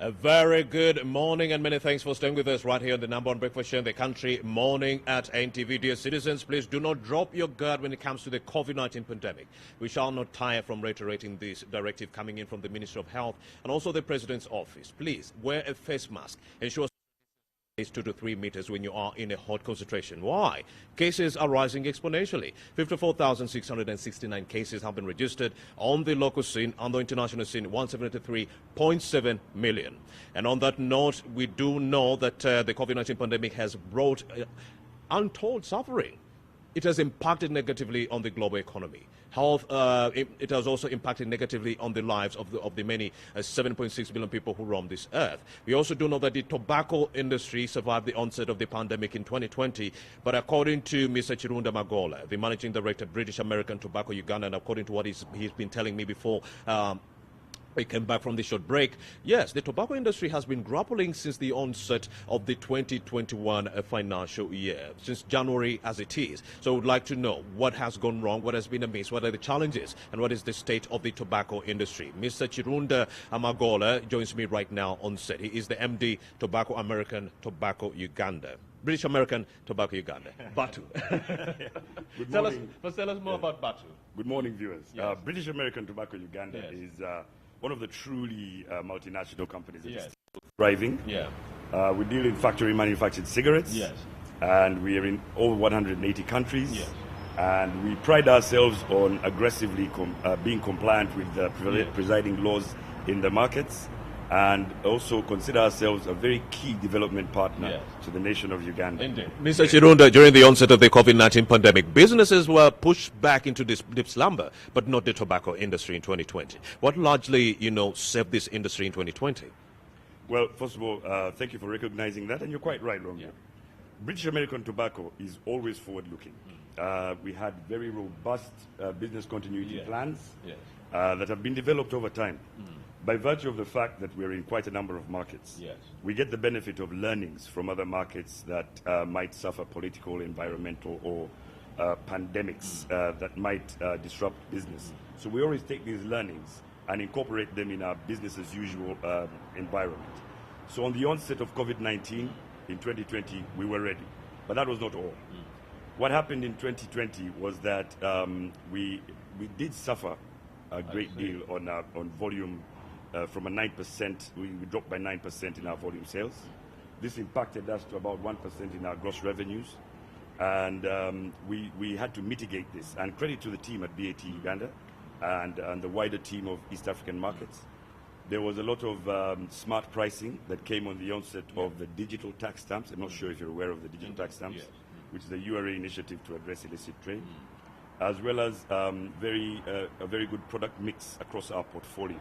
A very good morning and many thanks for staying with us right here on the number one breakfast show in the country, Morning at NTV. Dear citizens, please do not drop your guard when it comes to the COVID-19 pandemic. We shall not tire from reiterating this directive coming in from the Ministry of Health and also the President's office. Please wear a face mask. Ensure is 2 to 3 meters when you are in a hot concentration. Why? Cases are rising exponentially. 54,669 cases have been registered on the local scene. On the international scene, 173.7 million. And on that note, we do know that the COVID-19 pandemic has brought untold suffering. It has impacted negatively on the global economy. Health, it has also impacted negatively on the lives of the many 7.6 billion people who roam this earth. We also do know that the tobacco industry survived the onset of the pandemic in 2020, but according to Mr. Chirunda Magola, the managing director, British American Tobacco Uganda, and according to what he's been telling me before, we came back from the short break. Yes, the tobacco industry has been grappling since the onset of the 2021 financial year, since January as it is. So I would like to know what has gone wrong, what has been amiss, what are the challenges, and what is the state of the tobacco industry. Mr. Chirunda Magola joins me right now on set. He is the MD, Tobacco American Tobacco Uganda. British American Tobacco Uganda. Batu. Good morning. Tell us more about Batu. Good morning, viewers. Yes. British American Tobacco Uganda Yes. is one of the truly multinational companies that Yes. is thriving. Yeah. We deal in factory manufactured cigarettes. Yes. And we are in over 180 countries. Yes. And we pride ourselves on aggressively being compliant with the Yes. presiding laws in the markets, and also consider ourselves a very key development partner Yes. to the nation of Uganda. Indeed. Mr. Chirunda, during the onset of the COVID-19 pandemic, businesses were pushed back into this deep slumber, but not the tobacco industry in 2020. What largely, saved this industry in 2020? Well, first of all, thank you for recognizing that, and you're quite right, Romeo. Yeah. British American Tobacco is always forward-looking. We had very robust business continuity Yes. plans Yes. that have been developed over time. By virtue of the fact that we're in quite a number of markets, Yes. we get the benefit of learnings from other markets that might suffer political, environmental, or pandemics that might disrupt business. So we always take these learnings and incorporate them in our business as usual environment. So on the onset of COVID-19 in 2020, we were ready, but that was not all. What happened in 2020 was that we did suffer a great deal on volume. From a 9%, we dropped by 9% in our volume sales. This impacted us to about 1% in our gross revenues. And we had to mitigate this. And credit to the team at BAT Uganda and the wider team of East African markets. There was a lot of smart pricing that came on the onset of the digital tax stamps. I'm not sure if you're aware of the digital tax stamps, Yes. which is a URA initiative to address illicit trade, as well as a very good product mix across our portfolio.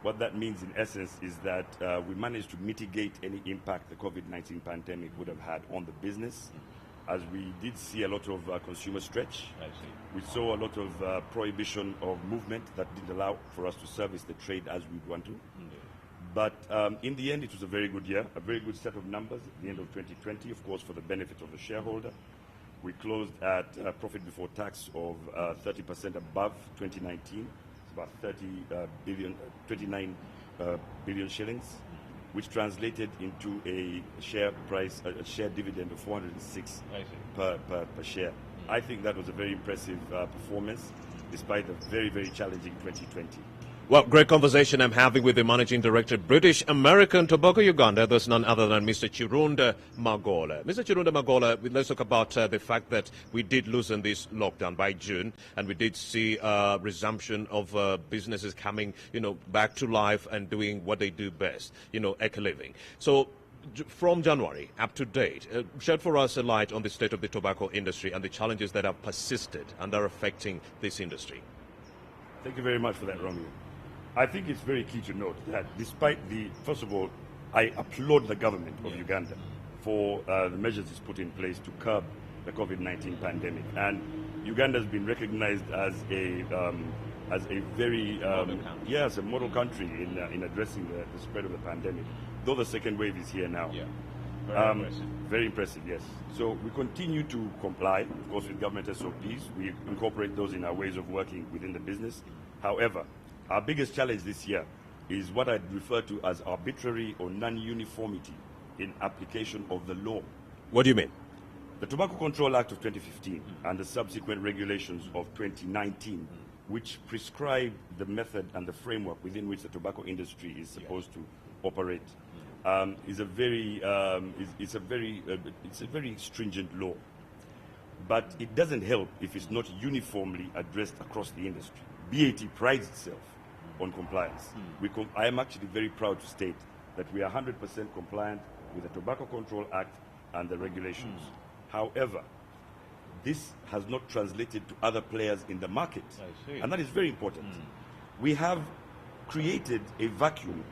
What that means, in essence, is that we managed to mitigate any impact the COVID-19 pandemic would have had on the business, as we did see a lot of consumer stretch. I see. We saw a lot of prohibition of movement that didn't allow for us to service the trade as we'd want to. But in the end, it was a very good year, a very good set of numbers at the end of 2020, of course, for the benefit of the shareholder. We closed at a profit before tax of 30% above 2019. About 29 billion shillings, which translated into a share dividend of 406 per share. I think that was a very impressive performance, despite a very, very challenging 2020. Well, great conversation I'm having with the Managing Director, British American Tobacco Uganda. There's none other than Mr. Chirunda Magola. Mr. Chirunda Magola, let's talk about the fact that we did loosen this lockdown by June, and we did see resumption of businesses coming, back to life and doing what they do best, eco-living. So from January up to date, shed for us a light on the state of the tobacco industry and the challenges that have persisted and are affecting this industry. Thank you very much for that, Romeo. I think it's very key to note that despite first of all, I applaud the government of Uganda for the measures it's put in place to curb the COVID-19 pandemic. And Uganda has been recognized as a very a model country in addressing the spread of the pandemic, though the second wave is here now. Yeah. Very impressive. Very impressive, yes. So we continue to comply, of course, with government SOPs. We incorporate those in our ways of working within the business. However, our biggest challenge this year is what I'd refer to as arbitrary or non-uniformity in application of the law. What do you mean? The Tobacco Control Act of 2015 and the subsequent regulations of 2019, which prescribe the method and the framework within which the tobacco industry is supposed to operate, is a very stringent law. But it doesn't help if it's not uniformly addressed across the industry. BAT prides itself on compliance. I am actually very proud to state that we are 100% compliant with the Tobacco Control Act and the regulations. However, this has not translated to other players in the market. I see. And that is very important. We have created a vacuum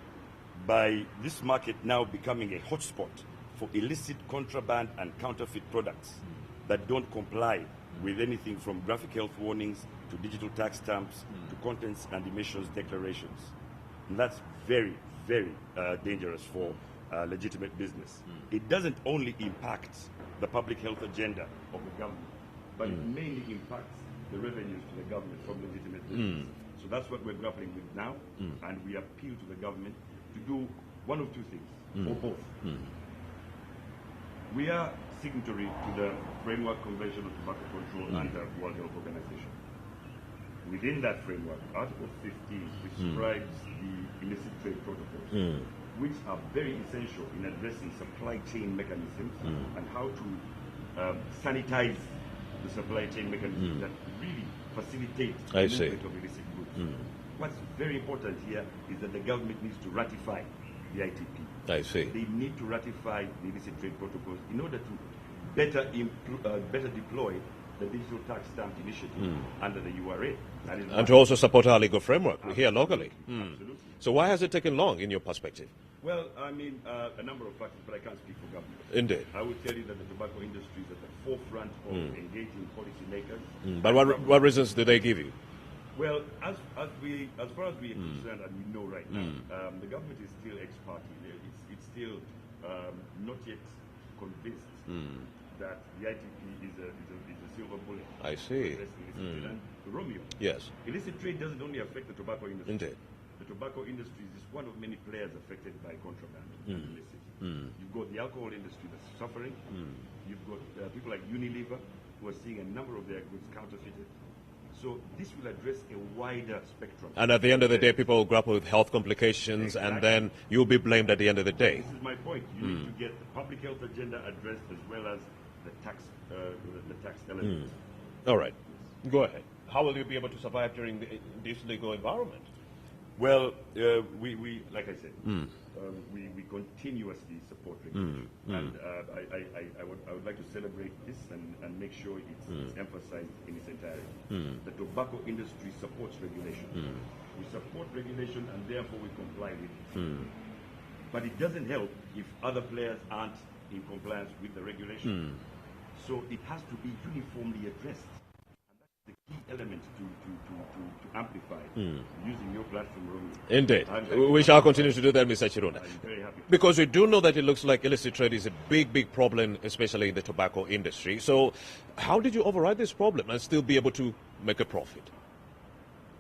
by this market now becoming a hotspot for illicit contraband and counterfeit products that don't comply with anything from graphic health warnings to digital tax stamps to contents and emissions declarations. And that's very, very dangerous for legitimate business. It doesn't only impact the public health agenda of the government, but it mainly impacts the revenues to the government from legitimate business. So that's what we're grappling with now, and we appeal to the government to do one of two things, or both. We are signatory to the Framework Convention on Tobacco Control and the World Health Organization. Within that framework, Article 15 prescribes the illicit trade protocols, which are very essential in addressing supply chain mechanisms and how to sanitize the supply chain mechanisms that really facilitate the movement of illicit goods. What's very important here is that the government needs to ratify the ITP. I see. They need to ratify the illicit trade protocols in order to better deploy the digital tax stamp initiative under the URA. And to also support our legal framework here locally. Absolutely. So why has it taken long in your perspective? Well, I mean, a number of factors, but I can't speak for government. Indeed. I would tell you that the tobacco industry is at the forefront of engaging policymakers. But what reasons do they give you? Well, as far as we are concerned, and we know right now, the government is still ex parte. It's still not yet convinced that the ITP is a silver bullet. I see. And Romeo, Yes. illicit trade doesn't only affect the tobacco industry. Indeed. The tobacco industry is just one of many players affected by contraband and illicit. You've got the alcohol industry that's suffering. You've got people like Unilever who are seeing a number of their goods counterfeited. So this will address a wider spectrum. And at the end of the day, people will grapple with health complications, and then you'll be blamed at the end of the day. This is my point. You need to get the public health agenda addressed as well as the tax element. All right. Go ahead. How will you be able to survive during this legal environment? Well, we like I said, we continuously support regulation, and I would like to celebrate this and make sure it's emphasized in its entirety. The tobacco industry supports regulation. We support regulation, and therefore we comply with it. But it doesn't help if other players aren't in compliance with the regulation. So it has to be uniformly addressed. The key element to amplify using your platform, Romeo. Indeed. We shall continue to do that, Mr. Chirunda. I'm very happy. Because we do know that it looks like illicit trade is a big, big problem, especially in the tobacco industry. So how did you override this problem and still be able to make a profit?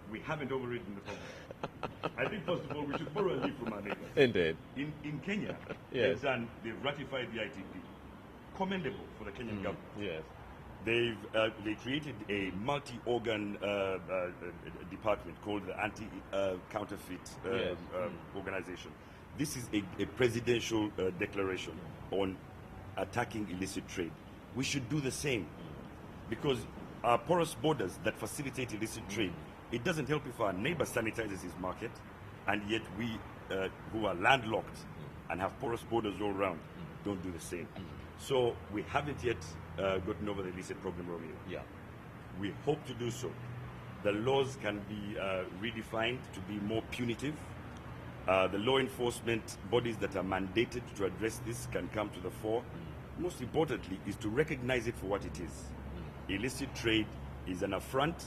We haven't overridden the problem. I think, first of all, we should borrow a leaf from our neighbors. Indeed. In Kenya, Yes. they've ratified the ITP. Commendable for the Kenyan government. Yes. They created a multi-organ department called the Anti-Counterfeit Organization. This is a presidential declaration on attacking illicit trade. We should do the same, because our porous borders that facilitate illicit trade, it doesn't help if our neighbor sanitizes his market, and yet we, who are landlocked and have porous borders all around, don't do the same. So we haven't yet gotten over the illicit problem, Romeo. Yeah. We hope to do so. The laws can be redefined to be more punitive. The law enforcement bodies that are mandated to address this can come to the fore. Most importantly is to recognize it for what it is. Illicit trade is an affront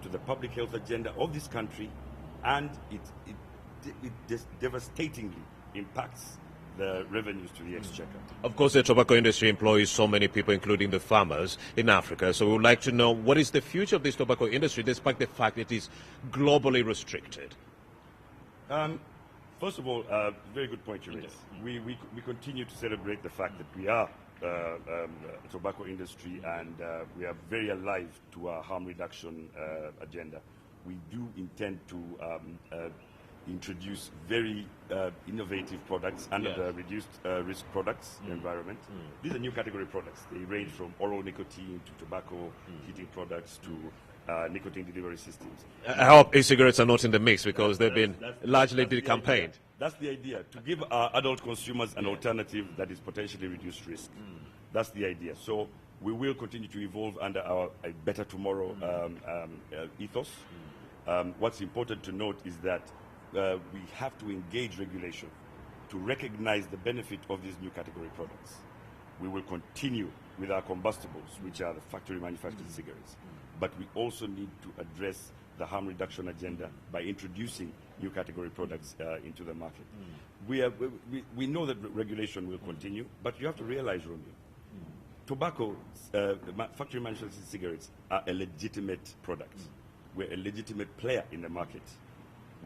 to the public health agenda of this country, and it devastatingly impacts the revenues to the exchequer. Of course, the tobacco industry employs so many people, including the farmers in Africa. So we would like to know, what is the future of this tobacco industry, despite the fact it is globally restricted? First of all, very good point you raised. We continue to celebrate the fact that we are a tobacco industry, and we are very alive to our harm reduction agenda. We do intend to introduce very innovative products under the reduced risk products environment. These are new category products. They range from oral nicotine to tobacco heating products to nicotine delivery systems. I hope e-cigarettes are not in the mix, because they've been largely campaigned. That's the idea, to give our adult consumers an alternative that is potentially reduced risk. That's the idea. So we will continue to evolve under our Better Tomorrow ethos. What's important to note is that we have to engage regulation to recognize the benefit of these new category products. We will continue with our combustibles, which are the factory manufactured cigarettes. But we also need to address the harm reduction agenda by introducing new category products into the market. We know that regulation will continue, but you have to realize, Romeo, tobacco, factory manufactured cigarettes are a legitimate product. We're a legitimate player in the market.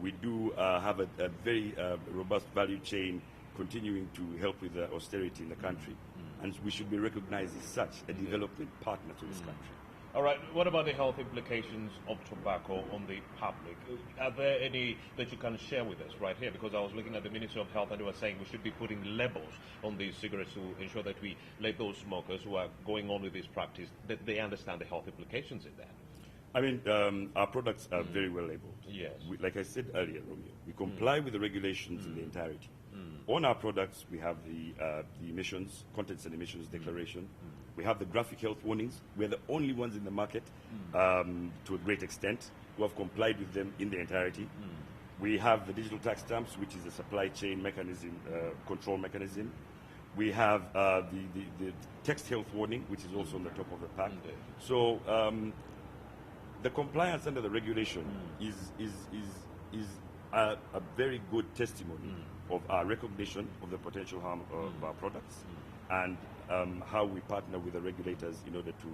We do have a very robust value chain continuing to help with austerity in the country. And we should be recognized as such, a development partner to this country. All right, what about the health implications of tobacco on the public? Are there any that you can share with us right here? Because I was looking at the Ministry of Health, and they were saying we should be putting labels on these cigarettes to ensure that we let those smokers who are going on with this practice, that they understand the health implications in that. I mean, our products are very well labeled. Yes. Like I said earlier, Romeo, we comply with the regulations in the entirety. On our products, we have the emissions, contents and emissions declaration. We have the graphic health warnings. We're the only ones in the market, to a great extent, who have complied with them in the entirety. We have the digital tax stamps, which is a supply chain mechanism, control mechanism. We have the text health warning, which is also on the top of the pack. So the compliance under the regulation is a very good testimony of our recognition of the potential harm of our products, and how we partner with the regulators in order to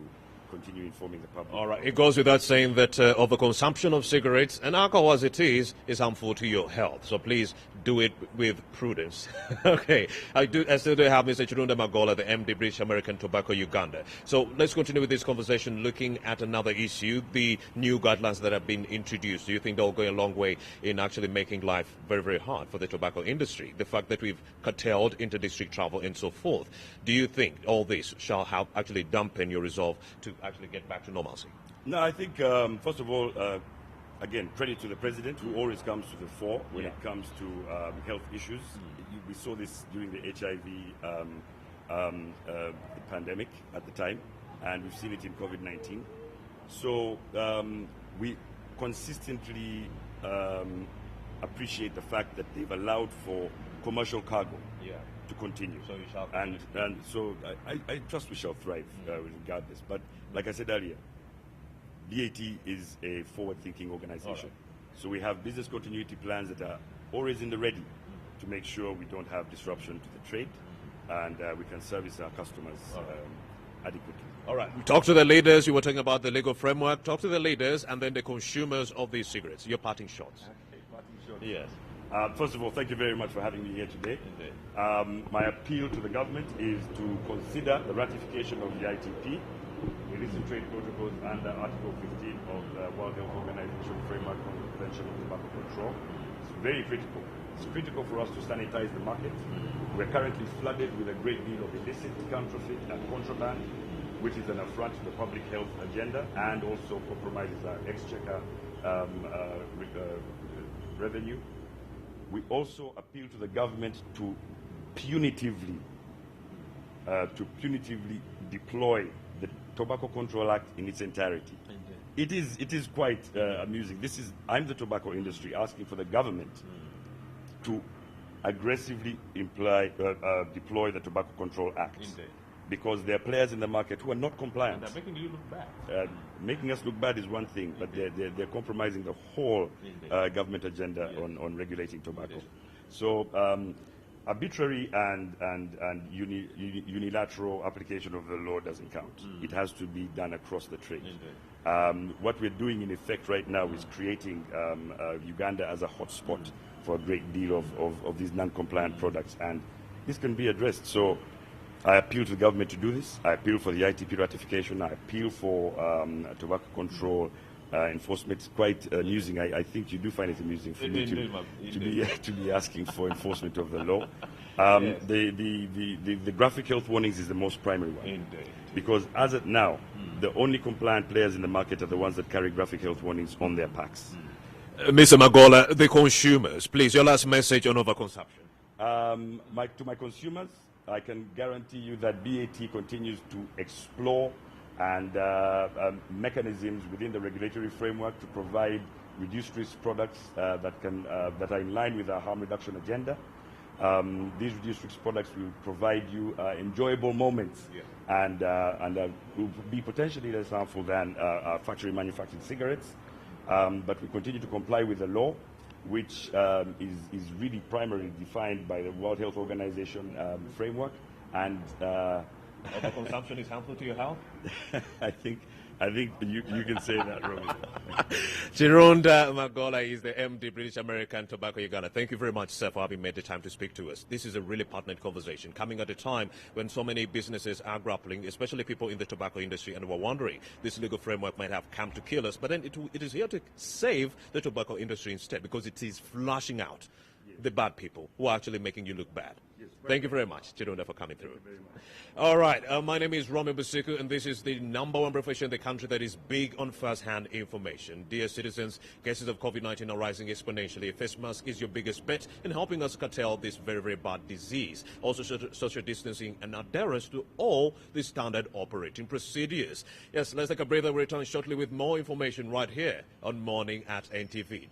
continue informing the public. All right, it goes without saying that overconsumption of cigarettes, and alcohol as it is harmful to your health. So please do it with prudence. Okay, I still do have Mr. Chirunda Magola, the MD, British American Tobacco Uganda. So let's continue with this conversation, looking at another issue, the new guidelines that have been introduced. Do you think they'll go a long way in actually making life very, very hard for the tobacco industry? The fact that we've curtailed inter-district travel and so forth. Do you think all this shall help actually dampen your resolve to actually get back to normalcy? No, I think, first of all, again, credit to the president, who always comes to the fore when it comes to health issues. We saw this during the HIV pandemic at the time, and we've seen it in COVID-19. So we consistently appreciate the fact that they've allowed for commercial cargo to continue. So you shall and so I trust we shall thrive regardless. But like I said earlier, BAT is a forward-thinking organization. So we have business continuity plans that are always in the ready to make sure we don't have disruption to the trade, and we can service our customers adequately. All right. Talk to the leaders. You were talking about the legal framework. Talk to the leaders and then the consumers of these cigarettes. Your parting shots. Okay, parting shots. Yes. First of all, thank you very much for having me here today. My appeal to the government is to consider the ratification of the ITP, the illicit trade protocols under Article 15 of the World Health Organization Framework on the Prevention of Tobacco Control. It's very critical. It's critical for us to sanitize the market. We're currently flooded with a great deal of illicit, counterfeit, and contraband, which is an affront to the public health agenda and also compromises our exchequer revenue. We also appeal to the government to punitively deploy the Tobacco Control Act in its entirety. It is quite amusing. I'm the tobacco industry asking for the government to aggressively deploy the Tobacco Control Act. Because there are players in the market who are not compliant. And they're making you look bad. Making us look bad is one thing, but they're compromising the whole government agenda on regulating tobacco. So arbitrary and unilateral application of the law doesn't count. It has to be done across the trade. What we're doing in effect right now is creating Uganda as a hotspot for a great deal of these non-compliant products, and this can be addressed. So I appeal to the government to do this. I appeal for the ITP ratification. I appeal for tobacco control enforcement. It's quite amusing. I think you do find it amusing for me to be asking for enforcement of the law. The graphic health warnings is the most primary one. Indeed. Because as of now, the only compliant players in the market are the ones that carry graphic health warnings on their packs. Mr. Magola, the consumers, please, your last message on overconsumption. To my consumers, I can guarantee you that BAT continues to explore and mechanisms within the regulatory framework to provide reduced risk products that are in line with our harm reduction agenda. These reduced risk products will provide you enjoyable moments and will be potentially less harmful than factory manufactured cigarettes. But we continue to comply with the law, which is really primarily defined by the World Health Organization framework. And Overconsumption is harmful to your health? I think you can say that, Romy. Chironda Magola is the MD, British American Tobacco Uganda. Thank you very much, sir, for having made the time to speak to us. This is a really pertinent conversation coming at a time when so many businesses are grappling, especially people in the tobacco industry, and we're wondering this legal framework might have come to kill us, but then it is here to save the tobacco industry instead, because it is flushing out the bad people who are actually making you look bad. Thank you very much, Chironda, for coming through. All right, my name is Romy Busiku, and this is the #1 profession in the country that is big on first-hand information. Dear citizens, cases of COVID-19 are rising exponentially. A face mask is your biggest bet in helping us curtail this very, very bad disease. Also, social distancing and adherence to all the standard operating procedures. Yes, let's take a breather. We'll return shortly with more information right here on Morning at NTV.